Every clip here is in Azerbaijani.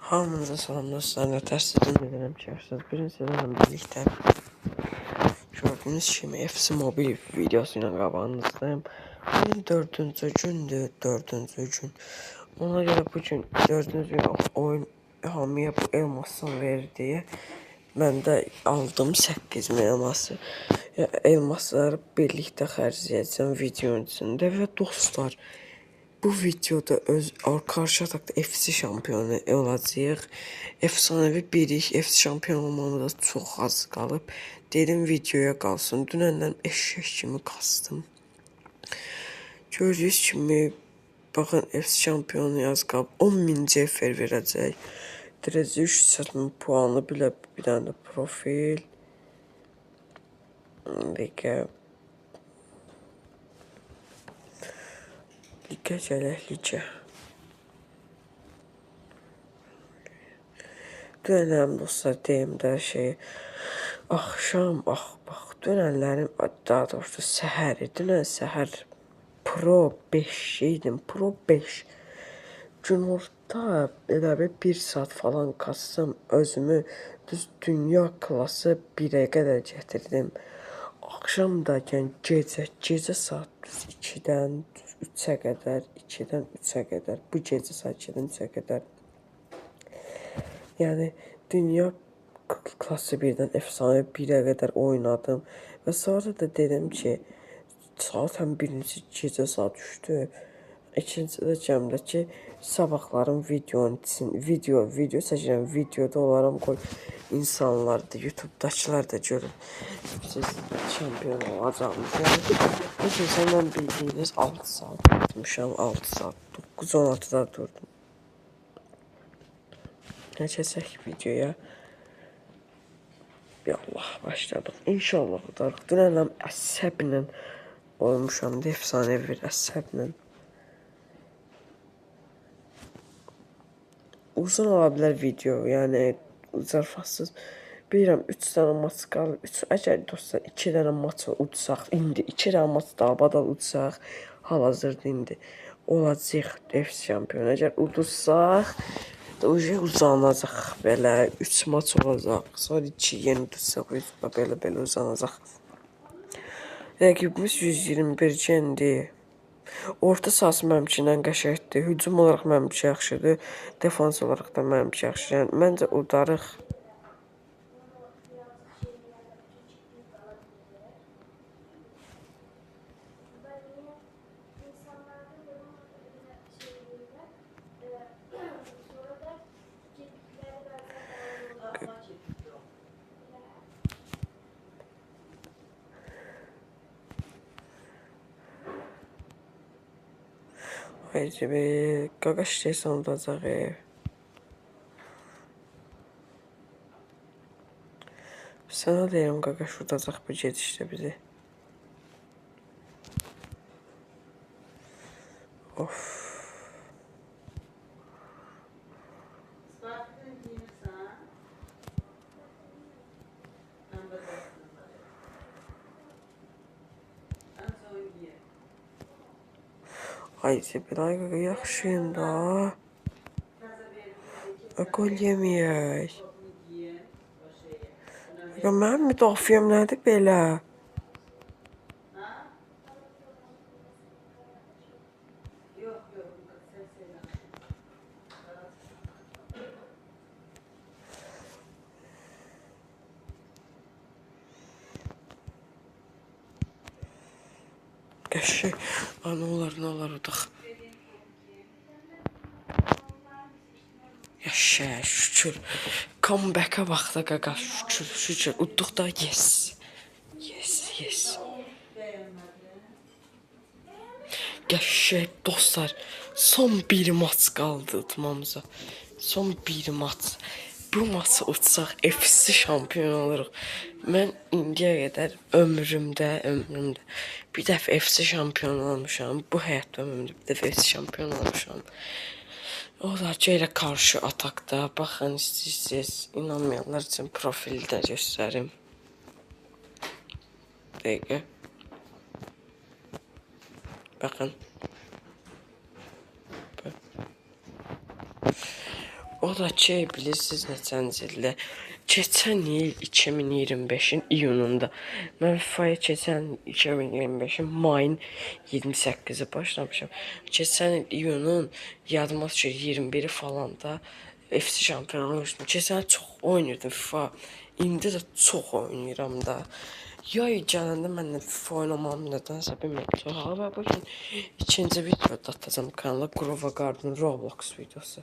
Hamınıza salam dostlar, tərsizdən edirəm ki, birinci sezonla birlikdə gördüyünüz kimi FC Mobil videosu ilə qabağınızdayım. Bugün dördüncü gün. Ona görə bugün dördüncü gün oyun hamıya bu elmasını verir deyə mən də aldım 8000 elması. Elmasları birlikdə xərcləyəcəm videonun içində və dostlar, bu videoda karşı atakda FC şampiyonu olacağıq. Efsanevi birik FC şampiyon olmamıza çox az qalıb. Dedim videoya qalsın. Dünəndən eşək kimi kastım. Gördüyünüz kimi baxın FC şampiyonu yaz qalıb 10.000 cefer verəcək. Dirəcək 300 puanı bilə bir dənə də profil. Ligə gələk ligə. Dünənlərim dostlar deyim də axşam bax dünənlərim daha doğrusu səhər dünən səhər Pro 5 idim. Pro 5 günorta elə bir saat falan kastım özümü düz dünya klası 1'ə qədər gətirdim. Akşam da gecə saat 2-dən 3'ə qədər, 2-dən 3'ə qədər, bu gecə saat 2-dən 3'ə qədər. Yəni dünya klası 1'dən efsane 1'ə qədər oynadım və sonra da dedim ki, zaten birinci gecə saat 3'dür. İkinci də gəmdə ki, sabahların videonun için video çəkirəm, videoda olaram qoy insanlar da YouTube'dakiler da görür. Siz şampiyon olacağınız. Yəni bugün səndən bildiyiniz 6 saat yatmışam, 6 saat 9-16'da durdum. Ne çəsək videoya? Yallah başladık. İnşallah udarıq. Dünənəm əsəblə olmuşam da efsanevi bir əsəblə. Uzun olabilir video, yani zarfatsız. Bilirəm 3 dənə maç qalıb. Əgər dostlar 2 dənə maç utsaq, indi 2 dənə maç dalbadal utsaq, hal-hazırda indi olacaq FC şampiyonu. Əgər udursaq, uzanacaq belə 3 maç olacaq. Sonra 2 yeni udursaq, belə uzanacaq. Rəqibimiz 121 gendi. Orta sahası mənimkindən qəşəngdir. Hücum olaraq mənimki yaxşıdır. Defans olaraq da mənimki yaxşıdır. Yəni, məncə udarıq. Haydi be, qaqaş deyəsən udacaq Sana deyirəm, qaqaş udacaq bu gedişdə bizi. Of. Haydi bir ay yaxşıyım da. Gol yeməyək. Mənim müdafiəm nədir belə? Qəşəng. Nə olar udaq. Yaşa, şükür. Comeback'a bax da qaqa, şükür. Udduq da, yes. Qəşəng dostlar, son bir maç qaldı utmamıza. Son bir maç. Bu maçı utsaq FC şampiyon oluruq. Mən indiyə qədər ömrümdə bir dəfə FC şampiyon olmuşam. Bu həyatda ömrümdə bir dəfə FC şampiyon olmuşam. Olar ki, elə karşı atakda, baxın istəyirsiniz, inanmayanlar üçün profildə göstərim. Dəqiqə. Baxın. O da ki, bilirsiniz neçənci ildə? Keçən il 2025-in iyununda. Mən FIFA-ya keçən 2025-in mayın 28-i başlamışam. Keçən il iyunun yadıma düşür 21-i falan da FC şampionluğu üçün. Keçən il çox oynayırdım FIFA. İndi də çox oynayıram da. Yay gələndə mənlə FIFA oynamam nədənsə bilmirəm. Sonra və bugün ikinci video da atacağım kanala. Grova Garden Roblox videosu.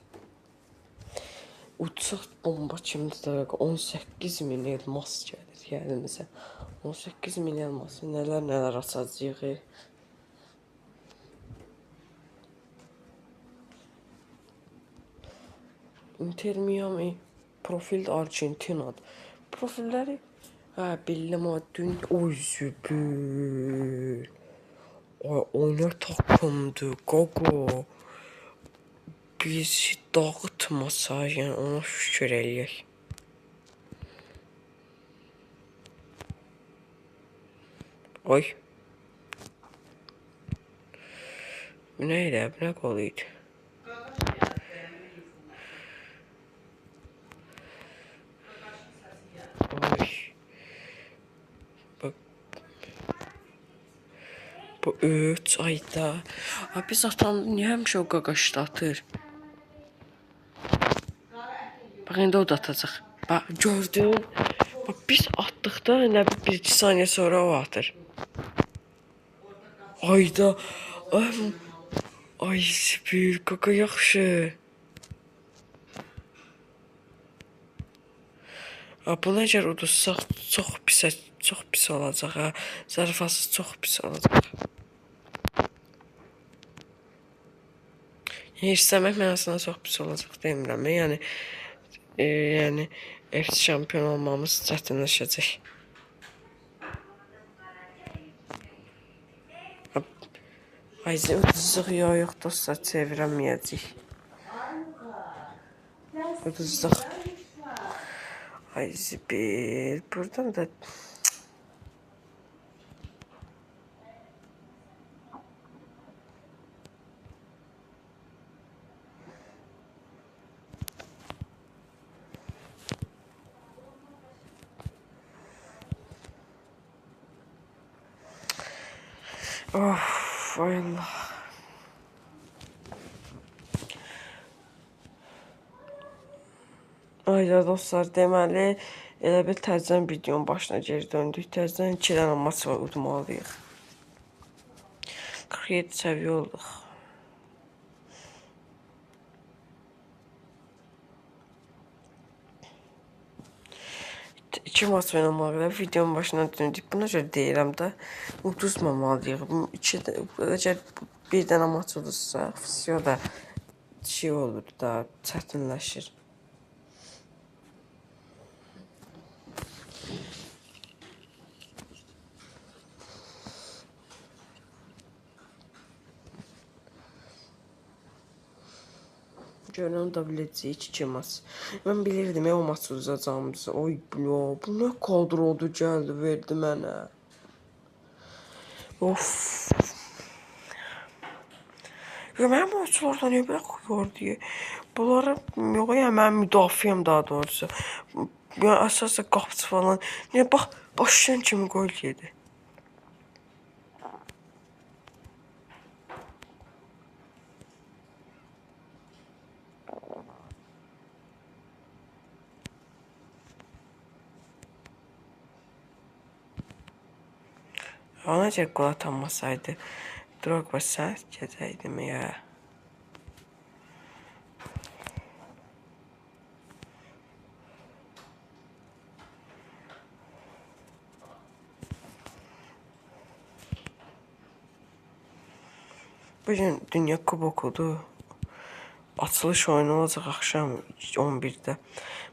Uçaq bomba kimdir dəqiqə 18 min elmas gəlir yərimizə. 18 min elması nələr açacağıq. Inter Miami profil Argentinadır. Profilləri bildim o dün zübül. Oynar takımdır, Gogo. Bizi dağıtmasa, yəni ona şükür eləyək. Oy. Bu nə ilə? Bu nə qol idi? Oy. Bu 3 ayda. Biz atamda niyə həmişə o qaqaşda atır? Bax, indi o da atacaq. Bax, gördün? Bax, biz atdıqda nə bir 2 saniyə sonra o atır. Ayda. Ay, bir qaqa yaxşı. Bunu əgər udursaq çox pis olacaq. Zərfasız çox pis olacaq. İstəmək mənasına çox pis olacaq demirəm. Yəni FC şampion olmamız çətinləşəcək. Ay, uduzluq yox dostlar, çevirəməyəcək. Uduzluq. Ay, zibil. Buradan da... Of, ay Allah. Ayda dostlar, deməli, elə bir təzədən videonun başına geri döndük. Təzədən 2 dənə maç var, udmalıyıq. 47 səviyyə olduq. İki maç oynamalıyıq. Videonun başına döndük. Buna görə deyirəm də, uduzmamalıyıq. Əgər bir dənə maç udursaq, fisiyo da şey olur da, çətinləşir. Görünən da biləcəyik 2 maç. Mən bilirdim o maç uzacağımızı. Oy, bu nə kadrodu gəldi, verdi mənə. Of. Mənim oyunculardan niyə belə qoyur deyə. Bunları, yox ya, mənim müdafiəm daha doğrusu. Əsasda qapıcı falan. Niyə bax, başlayan kimi gol yedi. Ona görə qol atanmasaydı, Drogba səhv gedəydim ya. Bugün Dünya Kubokudur. Açılış oyunu olacaq axşam 11-də.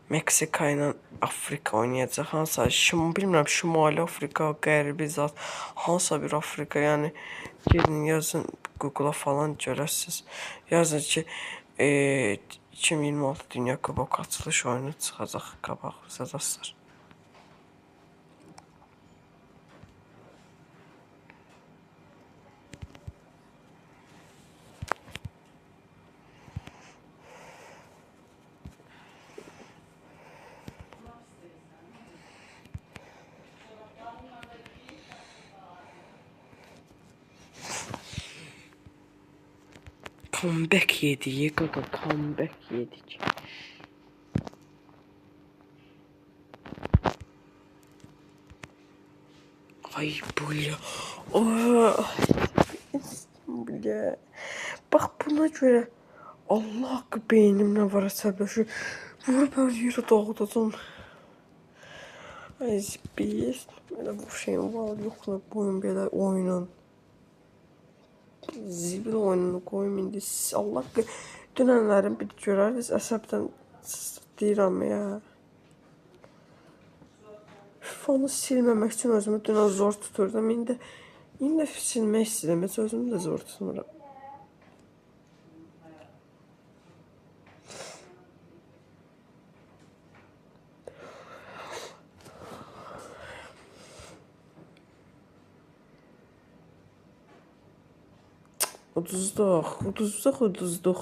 Meksika ilə Afrika oynayacaq. Hansısa, bilmirəm, Şimali Afrika, Qərbi zat, hansısa bir Afrika, yəni gedin yazın Google-a falan görəsiniz. Yazın ki, 2026 Dünya Kuboku açılış oyunu çıxacaq qabağımıza dostlar. comeback yedik. Kaka comeback yedik. Ay bula. Bile. Bak buna göre Allah hakkı beynimle var əsəbləşir. Vurup her yeri dağıdacağım. Ay biz. Böyle bu şeyin var yok mu boyun belə oyunun. Zibil oyununu koyum indi. Allah haqqı dünənlərin bir görərdiniz əsəbdən deyirəm ya. Onu silməmək üçün özümü dünən zor tuturdum. İndi silmək istəyirəm. Heç özümü də zor tutmuram. Uduzduq.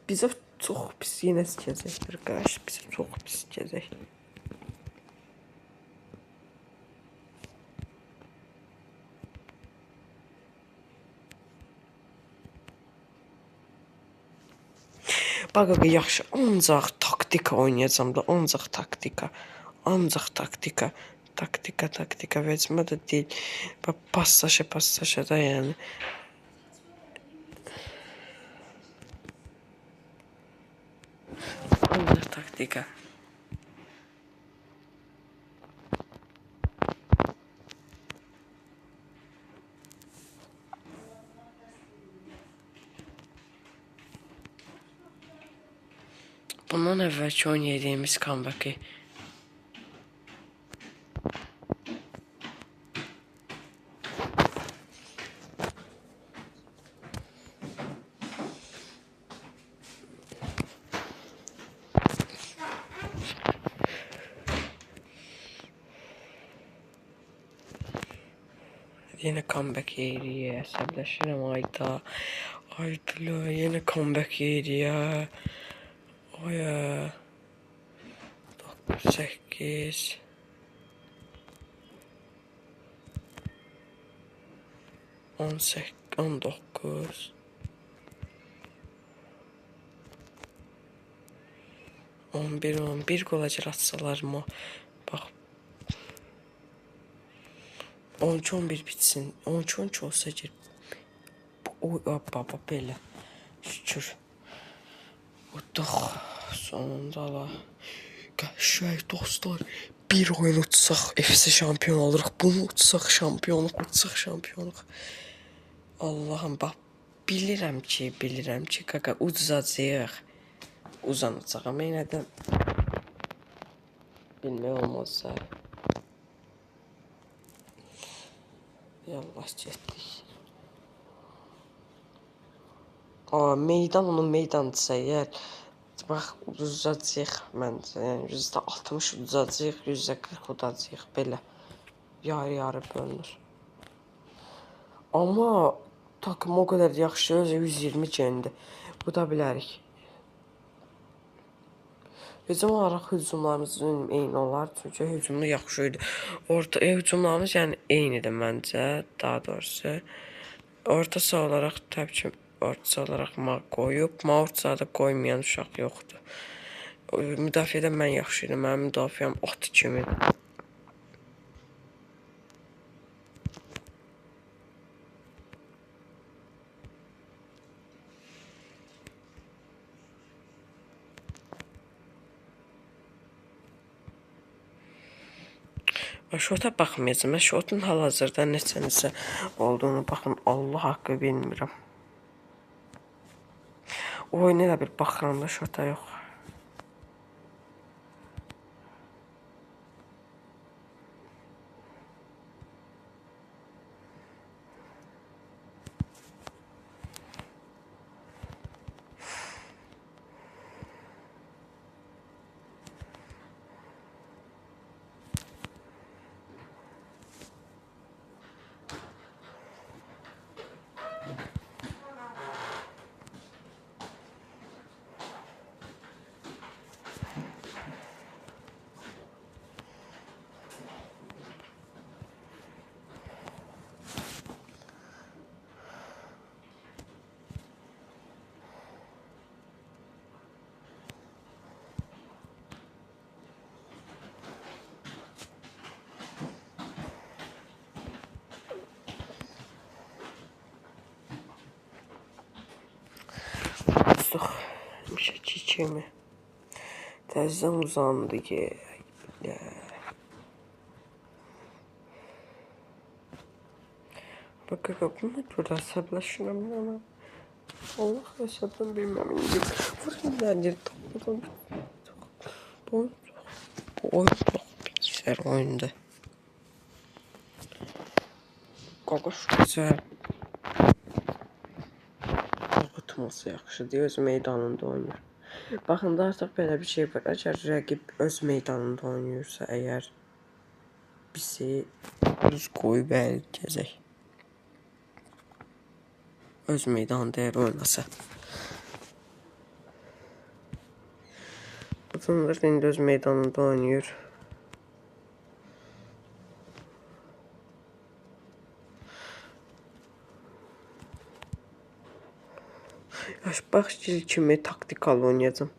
Bizə çox pis yenə sikəcəkdir. Qarşı bizə çox pis sikəcək. Bax, yaxşı, ancaq taktika oynayacağım da, ancaq taktika. Taktika vecmə də deyil. Bax, passaşa da yəni. Ancaq taktika. Bundan əvvəlki oyun yediyimiz comeback'i. Yine comeback yeriye əsəbləşirəm ayda. Aydıla yine comeback yeriye. Oya. 8 18 19 11 golacır atsalar mı? Bax 13-11 bitsin. 13-13 olsa gir. Oy baba belə. Şükür. Udduq. Sonunda Allah. Qəşəng dostlar. Bir oyun utsaq FC şampiyon alırıq. Bunu utsaq şampiyonluq. Allahım bax. Bilirəm ki, qaqa uzacaq. Uzanacaq amma yenə də bilmək olmazsa. Yallah getdik. Meydan onun meydanıdırsa əgər bax uzacaq məncə. Yəni %60 uzacaq, %40 udacaq belə. Yarı bölünür. Amma takım o qədər yaxşı, özü 120 gendi. Bu da bilərik. Hücum olaraq hücumlarımız eyni olar. Çünki hücumda yaxşı idi. Hücumlarımız yəni eynidir məncə, daha doğrusu. Orta saha olaraq təbii ki, orta saha olaraq qoyub. Orta sahada qoymayan uşaq yoxdur. Müdafiədə mən yaxşı idim. Mənim müdafiəm at kimi. Şota baxmayacağım. Mən şotun hal-hazırda neçə olduğunu baxın. Allah haqqı bilmirəm. Oyuna da bir baxıram da şota yox. Dostum, kimi təzədən uzandı ki. Bak bunu burada əsəbləşirəm ama Allah əsəbdən bilməm indi. Vurunlar topladım. Oyun çok bilgisayar oyunda. Qoquş güzel. Tutması yaxşıdır, öz meydanında oynayır. Baxın da artıq belə bir şey var. Əgər rəqib öz meydanında oynayırsa, əgər bizi düz qoyub gələcək. Öz meydanında əgər oynasa. Bunlar indi öz meydanında oynayır. Bax kimi taktikalı oynayacağım.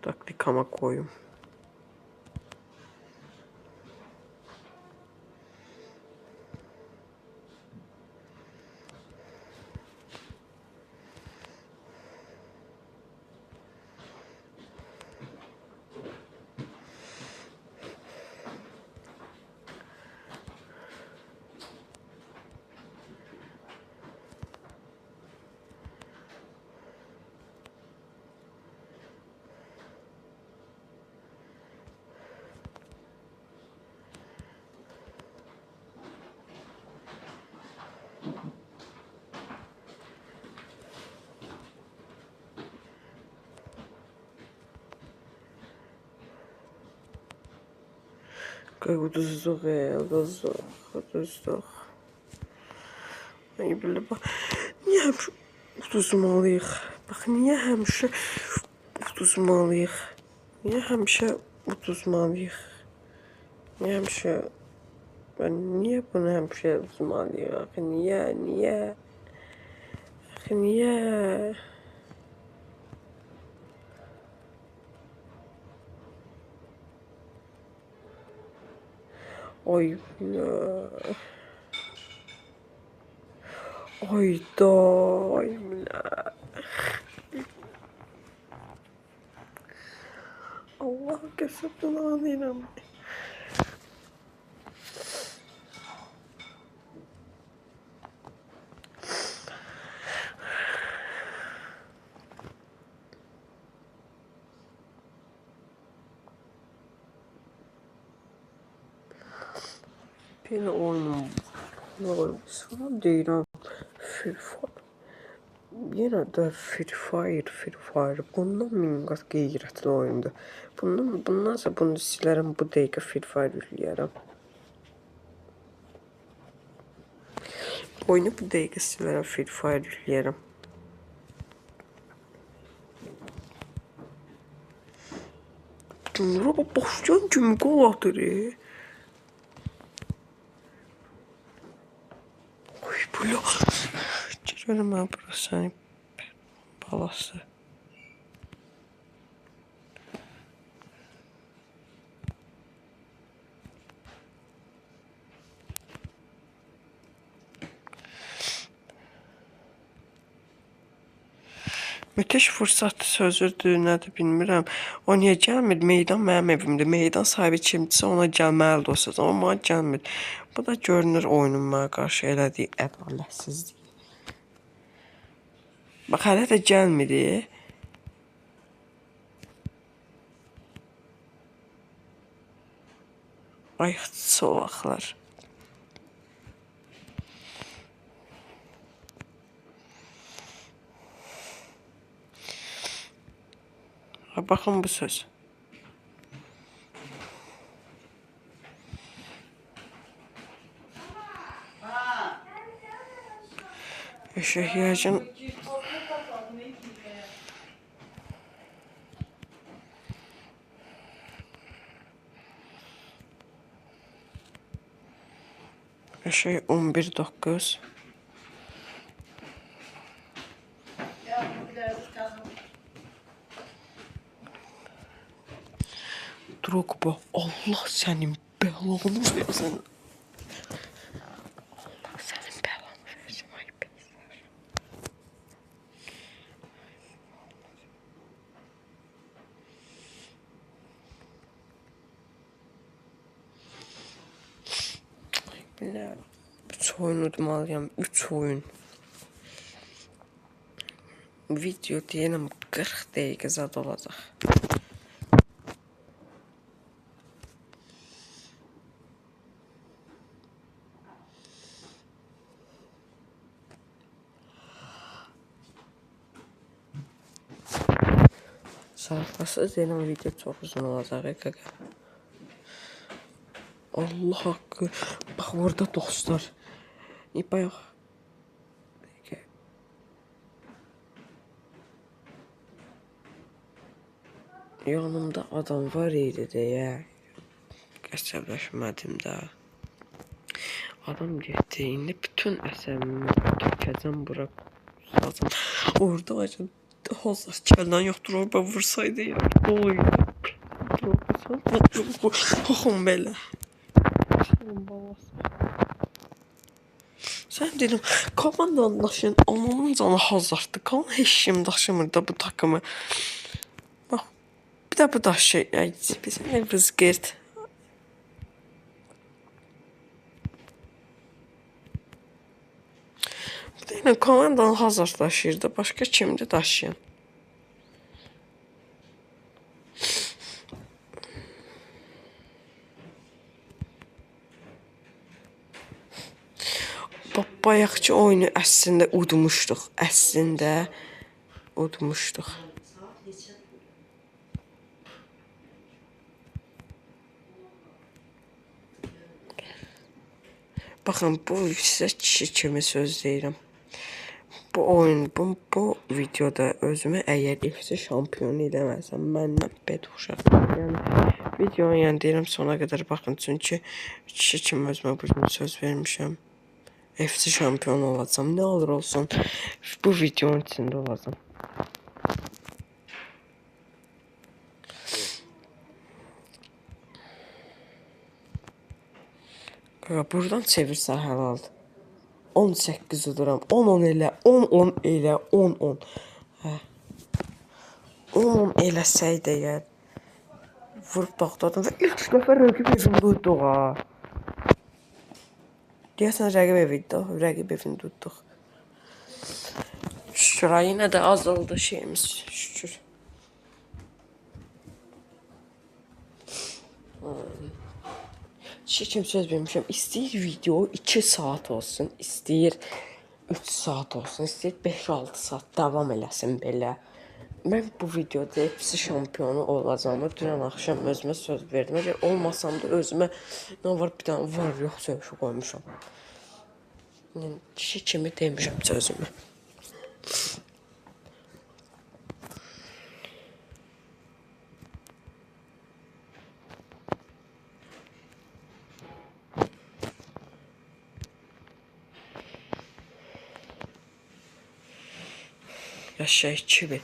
Taktikama koyum. Uduzluq, uduzluq. Ay belə bax. Niyə həmişə uduzmalıyıq? Bax, niyə həmişə uduzmalıyıq? Niyə həmişə uduzmalıyıq? Niyə həmişə... Niyə bunu həmişə uduzmalıyıq? Axı, niyə? Axı, niyə? Oy, oyda, ay Allah qəsəbdən ağlayıram. Yine oyunum sonra deyirəm Free Fire. Yenə də Free Fire. Bundan min qat qeyrətli oyundur. Bundansa bunu silərəm, bu dəqiqə Free Fire yükləyərəm. Oyunu bu dəqiqə silərəm, Free Fire yükləyərəm. Bunlara başlayan kimi qol atır. Görürüm ben burası hani balası. Müthiş fırsat sözüdür, nədir bilmirəm. O niyə gəlmir? Meydan mənim evimdir. Meydan sahibi kimdirsə ona gəlməli dostlar. Amma mənə gəlmir. Bu da görünür oyunun mənə qarşı elədiyi ədalətsizlik. Bax, hələ də gəlmir. Ayıq solaqlar. Baxın bu söz. Eşeğiyacın Eşeği 11.9. Drogba, Allah senin belanı versin. oyun udmalıyam. 3 oyun. Video deyirəm 40 dəqiqə zad olacaq. Sarfasız deyirəm video çox uzun olacaq. Allah haqqı. Bax orada dostlar. Bayaq. Yanımda adam var idi deyə qəsəbləşmədim də. Adam getdi. İndi bütün əsəbimi tökəcəm bura. Orada acaba hazır kəldən yoxdur. Orada vursaydı ya. Oy. Xoxum belə. Sən dedim, komandanlaşın, anamın canı hazırdı. Kan heç kim daşımır da bu takımı. Bax, bir də bu daşı, bizim evimiz qert. Deyilən, komandanı hazırlaşırdı, başqa kimdi daşıyan. Bayaqçı oyunu əslində udmuşduq. Baxın, bu sizə kişi kimi söz deyirəm. Bu oyun, bu videoda özümü əgər FC şampiyonu eləməsəm, məndən bed uşaq. Yəni, videonu deyirəm sona qədər baxın, çünki kişi kimi özümə bu gün söz vermişəm. FC şampiyonu olacam, nə olur olsun, bu videonun içində olacam. Buradan çevirsə həlaldır. 18 uduram, 10-10 elə, 10-10 elə, 10-10. 10-10 eləsəydə yəni, vurub baxdadım və ilk dəfə rəqib evində uyduq ha. Deyəsən rəqib evini tutduq. Şükür, yenə də azaldı şeyimiz, şükür. Kim söz vermişəm, istəyir video 2 saat olsun, istəyir 3 saat olsun, istəyir 5-6 saat davam eləsin belə. Mən bu videoda FC şampiyonu olacağımı dünən axşam özümə söz verdim. Əgər olmasam da özümə nə var, bir dənə var, yox sözü qoymuşam. Kişi kimi demişəm sözümü. Yaşa 2000.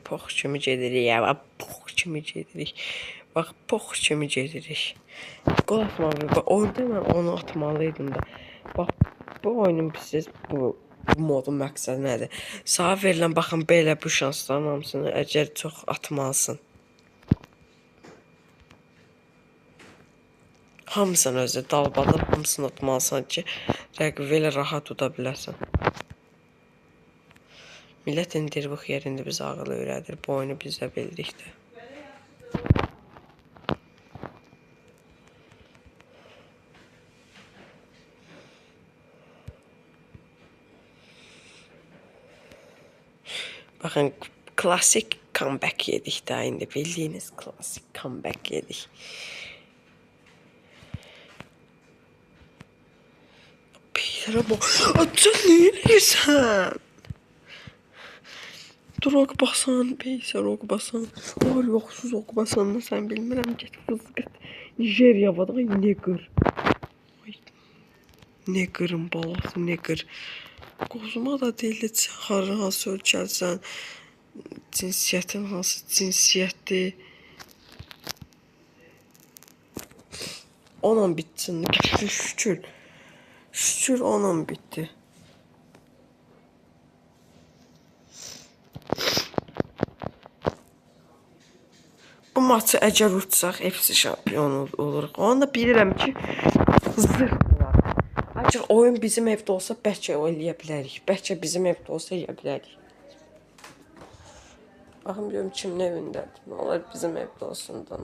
Pox kimi gedirik ya. Pox kimi gedirik. Bax, pox kimi gedirik. Qol atmalı. Orada mən onu atmalıydım da. Bax, bu oyunun siz bu modun məqsədi nədir? Sağa verilən baxın belə bu şansların hamısını əgər çox atmalısın. Hamısını özü dalbadan hamısını atmalısan ki, rəqibi elə rahat tuta biləsən. Millət indir bu yerində biz ağıl öyrədir. Bu oyunu biz də bildik də. Baxın, klasik comeback yedik də indi. Bildiyiniz klasik comeback yedik. Peter'a bak. Sən nə edirsən? Dur Ogbasan, Peter Ogbasan. Var yoxsuz Ogbasan'da sən bilmirəm. Get fızqət. Nigeriya var. Ay neqır. Neqırın balası neqır. Qozuma da deyildi çıxarı hansı ölkəsən. Cinsiyyətin hansı cinsiyyətdir. Onunla bitsin. Şükür. Şükür onunla bitti. bu maçı əgər utsaq, FC şampionu oluruq. Onu da bilirəm ki, zırhlar. Ancaq oyun bizim evdə olsa bəlkə eləyə bilərik. Bəlkə bizim evdə olsa eləyə bilərik. Baxın görüm kimin evindədir. Nə olar bizim evdə olsun da.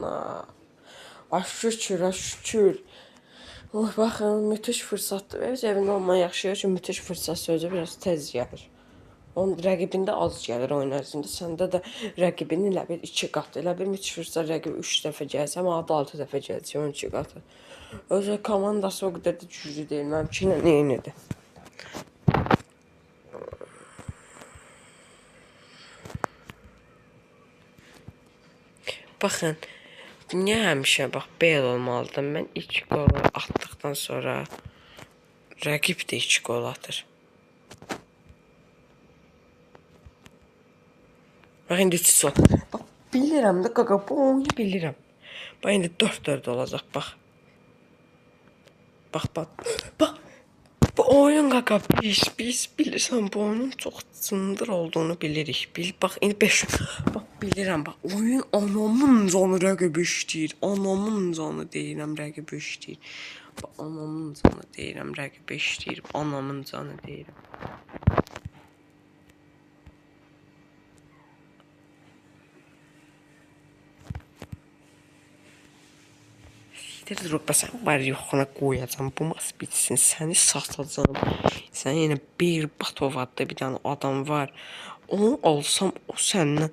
Ay şükür, ay şükür. Oy baxın, müthiş fürsətdir. Öz evində olmaq yaxşı ki, müthiş fürsət sözü biraz tez gəlir. Onun rəqibində az gəlir oyun ərzində. Səndə də rəqibin elə bir 2 qat, elə bir müthiş fürsət rəqib 3 dəfə gəlsə, amma 6 dəfə gəlsə 12 qatı. Özü komandası o qədər də güclü deyil. Mənimki ilə eynidir. Baxın, niyə həmişə bax belə olmalıdır? Mən ilk qolu atdıqdan sonra rəqib də 2 qol atır. Bax indi son. Bax bilirəm də qaqa, bu oyunu bilirəm. Bax indi 4-4 olacaq bax. Bax. Bu oyun qaqa biz bilirsən bu oyunun çox cındır olduğunu bilirik. Bax indi 5. Bax bilirəm bax oyun anamın canı rəqibi işləyir. Anamın canı deyirəm rəqibi işləyir. Bax anamın canı deyirəm rəqibi işləyir. Anamın canı deyirəm. Drogba sən var yoxuna qoyacam, bu mas bitsin, səni satacam. Sən yenə bir Batov adlı bir dənə adam var. Onu alsam o səndən.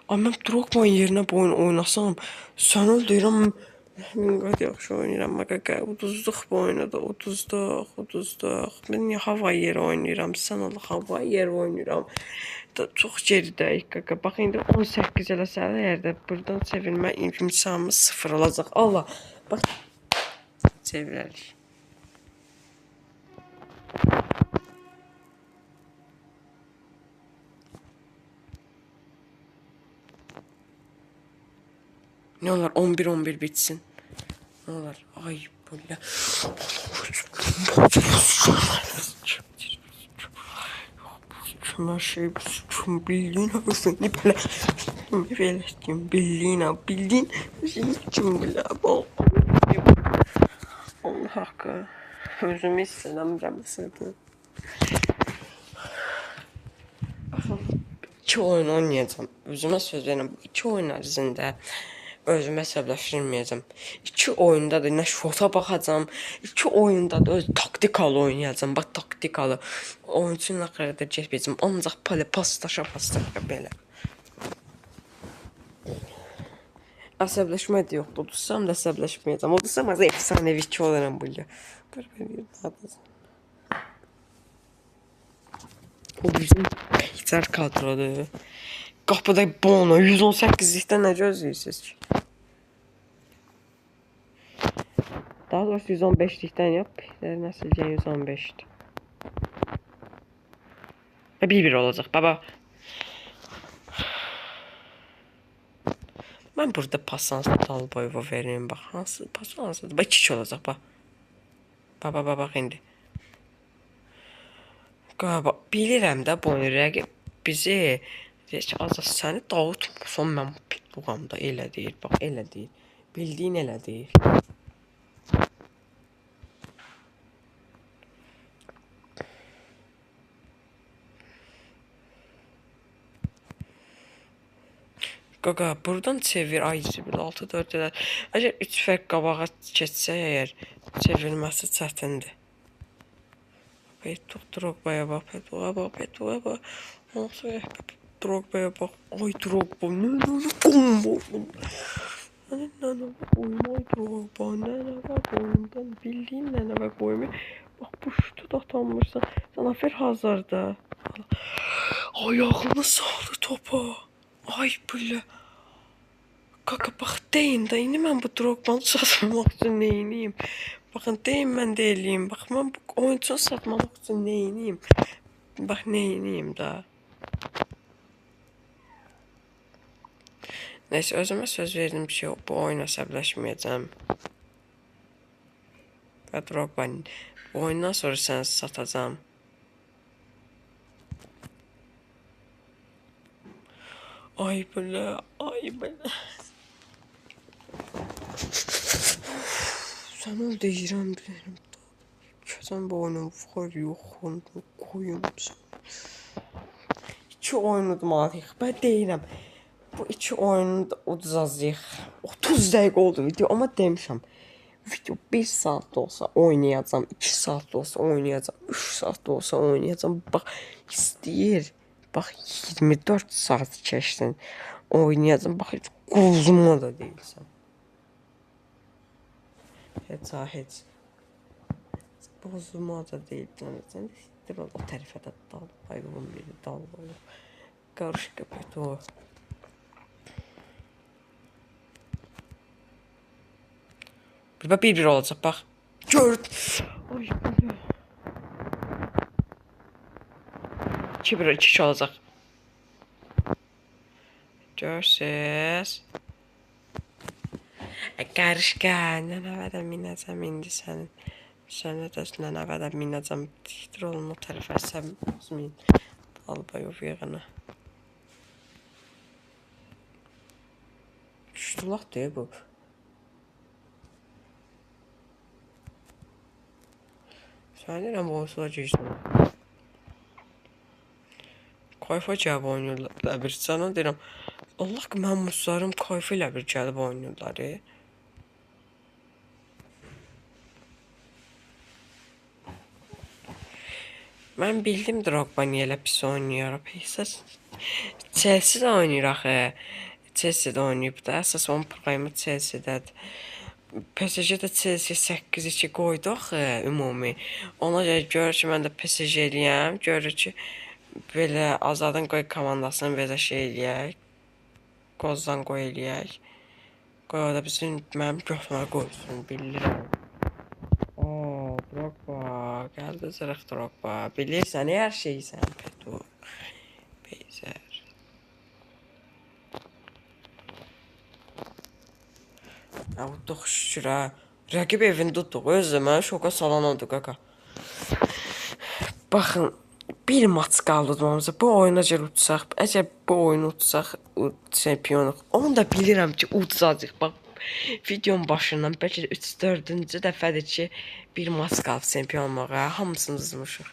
Amma mən Drogba'nın yerinə bu oyun oynasam, sən öldürürəm. Min qat yaxşı oynayıram. Qaqa, uduzduq bu oyunu da, uduzduq. Mən niyə hava yeri oynayıram, sən Allah hava yeri oynayıram. Çox geridəyik qaqa. Bax indi 18 eləsələr yerdə buradan çevirmə imkanımız 0 olacaq. Allah. Bax çevirərik. Ne olar 11-11 bitsin. Ne olar ay böyle. Her şey bildiğin haklısın. Ne böyle bildiğin kim bile bu. Allah hakkı. Özümü istəmirəm məsələn. 2 oyun oynayacağım. Özümə söz verirəm. 2 oyun ərzində özümə əsəbləşdirməyəcəm. 2 oyunda da nə şota baxacam. 2 oyunda da öz taktikalı oynayacağım. Bax taktikalı. Oyunçunun axırda getməyəcəm. Ancaq paslaşa belə. Əsəbləşmə də yoxdur. Udursam da əsəbləşməyəcəm. Udursam az efsanevi 2 olaram burada. O bizim Peyçər kadrodur. Qapıda Bono 118-likdən nə gözləyirsiniz ki? Daha doğrusu 115-likdən yap. Nəsilcə 115-dir. 1-1 olacaq baba. Mən burada pasansı Dalboyeva veririm. Bax hansı pasansıdır? Bax 2 olacaq bax. Bax indi. Qaba bilirəm də bu rəqib bizi azca səni dağıtmısan mən pitbuğamda elə deyir. Bax elə deyir. Bildiyin elə deyir. Qaqa buradan çevir ay 6-4 elə. Əgər 3 fərq qabağa keçsə əgər çevirməsi çətindir. Drogba'ya bak, Drogba'ya bak. Drogba'ya bak. Ay Drogba ne combo. Nene bak oyma Drogba. Nene bak oyundan bildiğin nene bak oyma. Bak bu şutu da atanmışsan. Zafer hazırda. Ayağını saldı topa. Ay böyle. Kaka bak deyin də indi mən bu Drogba'nı satmamaq üçün neyiniyim? Baxın deyin mən də eləyim. Bax mən bu oyunçunu satmamaq üçün neyiniyim? Bax neyiniyim da. Neyse özümə söz verdim ki bu oyuna əsəbləşməyəcəm. Və Drogba'nın oyundan sonra səni satacağım. Ay belə. Sən ol deyirəm, deyirəm. Keçən bu oyunun var yoxun, qoyumsan. 2 oyun udmalıyıq. Mən deyirəm, bu 2 oyunu da udacağıq. 30 dəqiqə oldu video, amma demişəm. Video 1 saat da olsa oynayacağam, 2 saat da olsa oynayacağam, 3 saat da olsa oynayacağım. Bax, istəyir. Bax, 24 saat keçsin. Oynayacağım. Bax, heç quzma da deyilsən. Heç. Bozma da deyilsən. Sən də istəyir o tərəfə də dal. Bayılım biri dal. Qarış qəpət o. Bir olacaq, bax. Gör. Ay, bu. 2-1 olacaq. Görsüz. Qarışqa, nənəvədə minəcəm indi sənin. Sənə də nənəvədə minəcəm. Diktir olun o tərəfə sən min. Albayov yığını. Şutulaq deyil bu. Sən deyirəm, bu olsa geçsin. Kayfa gəlib oynayırlar bir sana deyirəm. Allah ki, mən muslarım kayfa ilə bir gəlib oynayırlar. Mən bildim Drogba niyə elə pis oynayır. Chelsea də oynayır axı. Chelsea də oynayıb da. Əsas onun proqramı Chelsea-dədir. PSG də Chelsea 8-2 qoydu axı ümumi. Ona görə görür ki, mən də PSG eləyəm. Görür ki, belə Azadın qoy komandasını belə şey eləyək. Qozdan qoy eləyək. Qoy o da bizim mənim götürmə qoysun, bilirəm. Drogba, gəldi zırıq Drogba. Bilirsən, hər şeysən, Petu. Beyzər. Avutduq şükür, hə. Rəqib evində tutduq, özü mənə şoka salan oldu, qaqa. Baxın, bir maç qaldı udmamıza. Bu oyuna gəl utsaq, əgər bu oyunu utsaq, çempionuq. Onu da bilirəm ki, udacağıq. Bax, videonun başından bəlkə də 3-4-cü dəfədir ki, bir maç qalıb çempion olmağa. Hamısını uzmuşuq.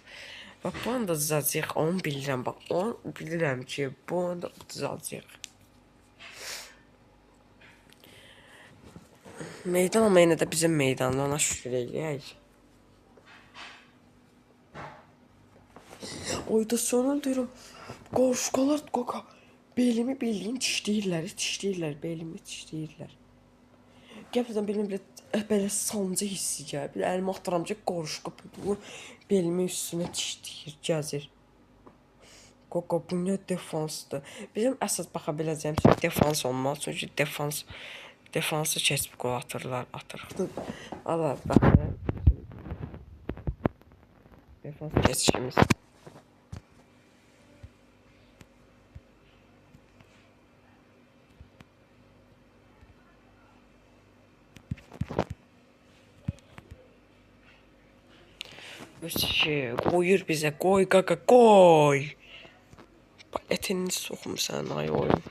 Bax, bunu da udacağıq. Onu bilirəm. Bax, onu bilirəm ki, bunu da udacağıq. Meydan ama yine de bizim meydanda, ona şükür eləyək. Oyda sonra deyirəm, qarışqalar qaqa, belimi bildiyin tişləyirlər, belimi tişləyirlər. Gəpədən belim belə sancı hissi gəlir, bir əlimi atıram ki, qarışqa bu belimi üstünə tişləyir, gəzir. Qaqa, bu nə defansdır? Bizim əsas baxa biləcəyim şey defans olmaz, çünki defansı keçib qol atırlar, atırıq. Allah, baxın. Defans keçişimiz. Qoyur bizə, qoy qaqa, qoy. Etini soxmusan, ay oyun.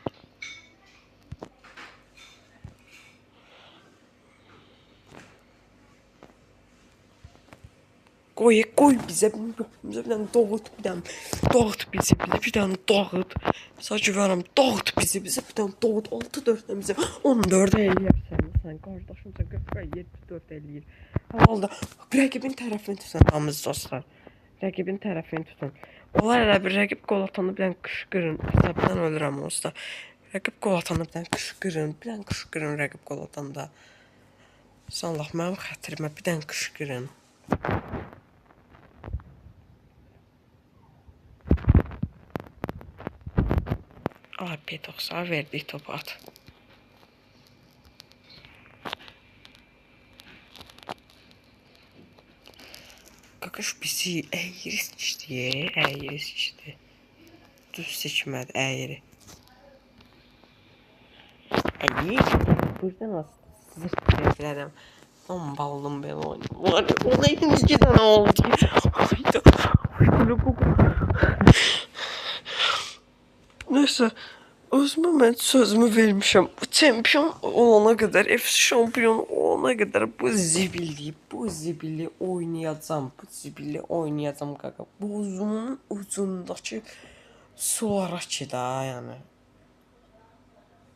Qoy bizə, bir dənə dağıt, bir dənə dağıt. Sadəcə verəm, dağıt bizi, bir dənə dağıt, 6-4-dən bizə, 14 eləyərsən, sən qardaşımsa 44 eləyir. Halda, rəqibin tərəfini tutun, hamız dostlar. Rəqibin tərəfini tutun. Onlar elə bir rəqib qol atanı bir dənə qışqırın, hesabdan ölürəm olsa. Rəqib qol atanı bir dənə qışqırın rəqib qol atanda. Sanlaq, mənim xətrimə bir dənə qışqırın. Ay, P90 verdik topu at. Qaqış bizi əyri seçdi. Düz seçmədi, əyri. Buradan aslında zırt bilərəm. Amma baldım belə oynayım. Ona hepimiz 2 dənə oldu. Neyse, özümə mən sözümü vermişəm. Çempion olana qədər, FC şampiyon olana sonuna qədər bu zibili oynayacağım. Bu zibili oynayacağım qaqa. Bozumun ucundakı sulara ki da, yəni.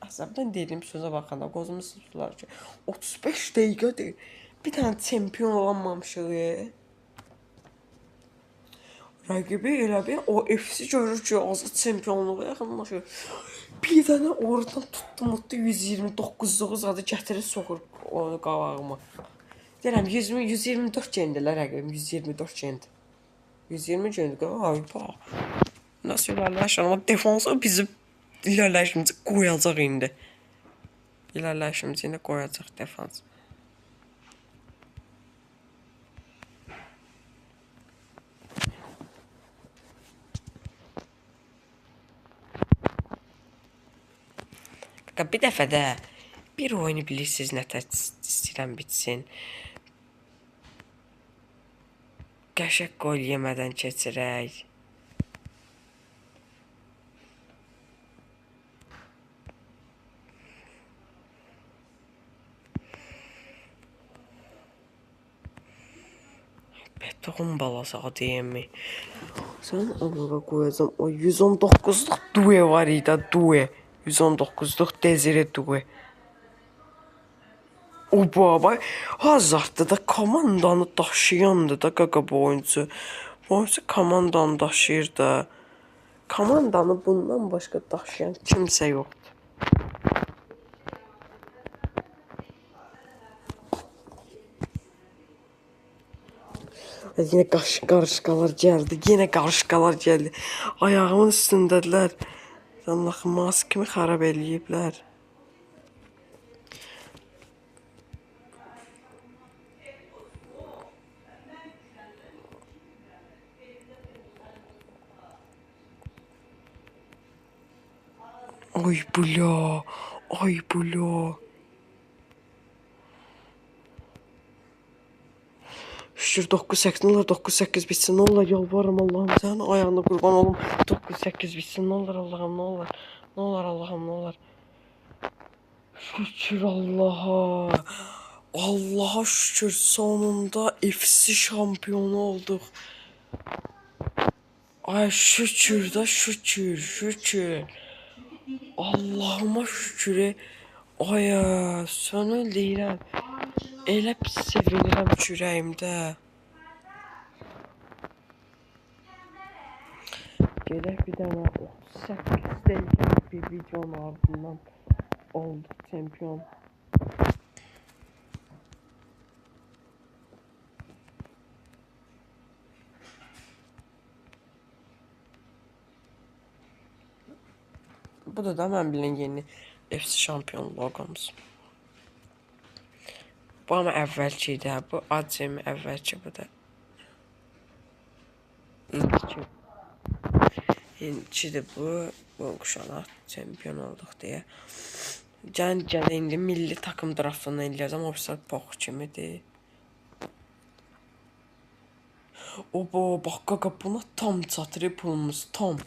Əsəbdən deyim sözə baxanda qozumun sular ki 35 dəqiqədir. Bir dənə çempion olanmamışıq. Rəqibi elə bir o FC görür ki, azı çempionluğa yaxınlaşır. Bir dənə oradan tutdu 129 adı gətirir soxur onu qabağıma. Deyirəm 124 gəndilər rəqibim, 124 gənd. 120 gənd ay bax. Nasıl ilerləyişim amma defansa bizim ilerləyişimizi qoyacaq indi. İlerləyişimizi indi qoyacaq defans. Bir dəfə də bir oyunu bilirsiniz nətər istəyirəm bitsin. Qəşəng gol yemədən keçirək. Beton balası ADM-i. Sən onlara qoyacam. O 119'luq Due var idi, Due. 119'luq Desire Due. O baba Hazard'da da komandanı daşıyandı da qaqa bu oyuncu. Bu oyuncu komandanı daşıyır da. Komandanı bundan başqa daşıyan kimsə yoxdur. Yine qarışqalar gəldi. Yine qarışqalar gəldi. Ayağımın üstündədirlər. Allah'ım maskimi xarab eləyiblər. Ay bula. Ay bula. Şükür 9-8 ne olur 9-8 bitsin ne olur yalvarırım Allah'ım sen ayağına kurban olum 9-8 bitsin ne olur Allah'ım ne olur ne olur Allah'ım ne olur şükür Allah'a Allah'a şükür sonunda FC şampiyonu olduk ay şükür da şükür Allah'ıma şükür ay sana deyirəm elə pis sevinirəm ürəyimdə. Gedək bir dənə 38 dəqiqəlik bir videonun ardından oldu çempion. Bu da mən bilən yeni FC şampiyon loqomuz. Bu ama əvvəlki idi. Bu acemi əvvəlki bu da. İkidir bu. Bu kuşana çempion olduq deyə. Gəlin indi milli takım draftını eləyəcəm. O bir box kimidir. Oba bax qaqa buna tam çatır pulumuz tam.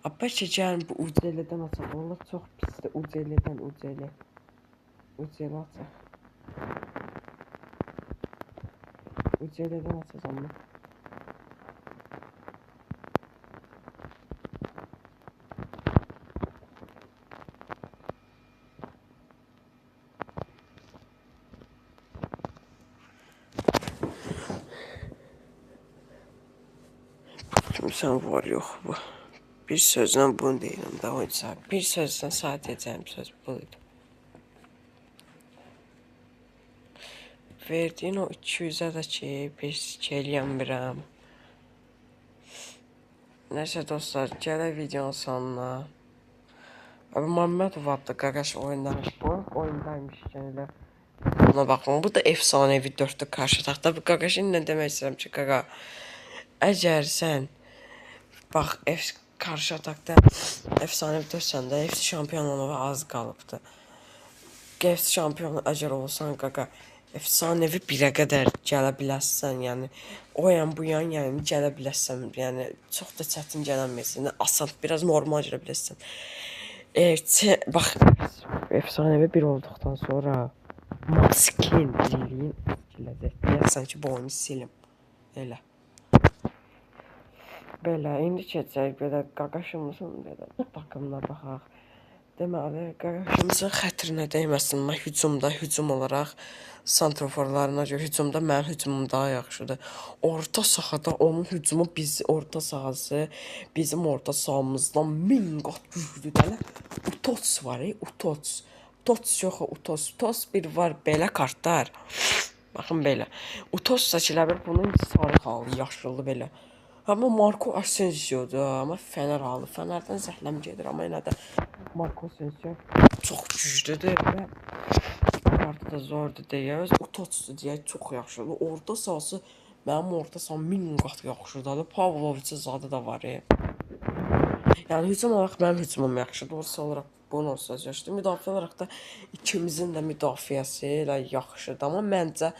Apa çəkən bu uceledən açaq. Onlar çox pisdir. Uceledən ucele. Ucele açaq. Uceledən açacağım mən. Kimsən var yox bu. Bir sözlə bunu deyirəm də oysa. Bir sözlə sadəcə söz buydu. Verdiyin o 200'ə də ki, bir eləyəmirəm. Nəysə dostlar, gələk videonun sonuna. Abi Məmmədov adlı qaqaş oyundaymış bu. Oyundaymışkən elə. Buna baxın, bu da efsanevi 4'lük karşı taxta. Bu qaqaşın nə demək istəyirəm ki, qaqa. Əgər sən bax, karşı atakda efsanevi 4-səndə FC şampiyon olmağa az qalıbdı. FC şampiyonu əgər olsan qaqa, Efsanevi 1-ə qədər gələ bilərsən, yəni o yan bu yan, yəni gələ bilərsən, yəni çox da çətin gələnməsin, asan, biraz normal gələ bilərsən. Bax, efsanevi 1 olduqdan sonra maskin diliyin etkiləcək. Deyəsən ki, bu oyunu silim. Elə. Belə, indi keçək belə qaqaşımızın belə baxımına baxaq. Deməli, qaqaşımızın xətrinə dəyməsin. Mən hücum olaraq santroforlarına görə hücumda mənim hücumum daha yaxşıdır. Orta sahada onun hücumu orta sahası bizim orta sahamızdan 1000 qat güclüdür. Utots var, Utots. Utots yox, Utots bir var belə kartlar. Baxın belə. Utots da ki, bunun sarı halı, yaşıllı belə. Amma Marco Asensio'dur, amma Fener halı. Fenerdən zəhləm gedir, amma yenə də Marco Asensio çox güclüdür və kartı da zordur deyək. Utotsdur deyək, çox yaxşıdır. Orta sahası mənim orta saham 1000 qat yaxşıdır. Pavlovic'in zadı da var. Yəni hücum olaraq mənim hücumum yaxşıdır. Orta olaraq bunun olsa yaxşıdır. Müdafiə olaraq da ikimizin də müdafiəsi elə yaxşıdır. Amma məncə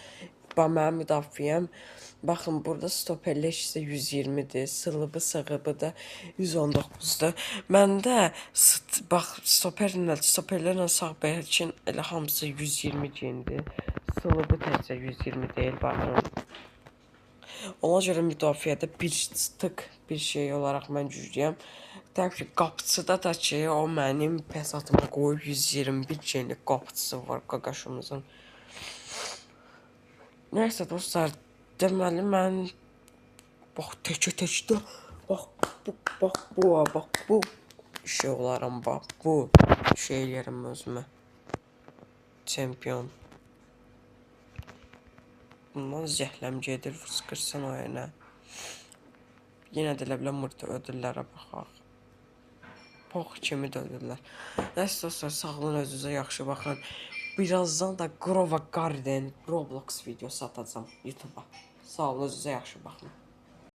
mənim müdafiəm, baxın, burada stoperlə isə 120-dir, sığıbı da 119-dur. Məndə, bax, stoperlərlə sağ bəkin elə hamısı 120 gendir. Sığıbı təkcə 120 deyil, baxın. Ona görə müdafiədə bir şey olaraq mən güclüyəm. Deyəm ki, qapıçıda da ki, o mənim pəsatıma qoyub 121 genlik qapıçısı var qaqaşımızın. Nəysə dostlar, deməli mən bax təkdə bax bu şey olaram, bax bu şey eləyərəm özümə. Çempion. Bundan zəhləm gedir, fıskırsan o yana. Yenə də elə biləm burada ödüllərə baxaq. Pox kimi də ödüllər. Nəysə dostlar, sağ olun, özünüzə yaxşı baxın. Birazdan da Grova Garden Roblox videosu atacağım YouTube'a. Sağ olun, özünüzə yaxşı baxın.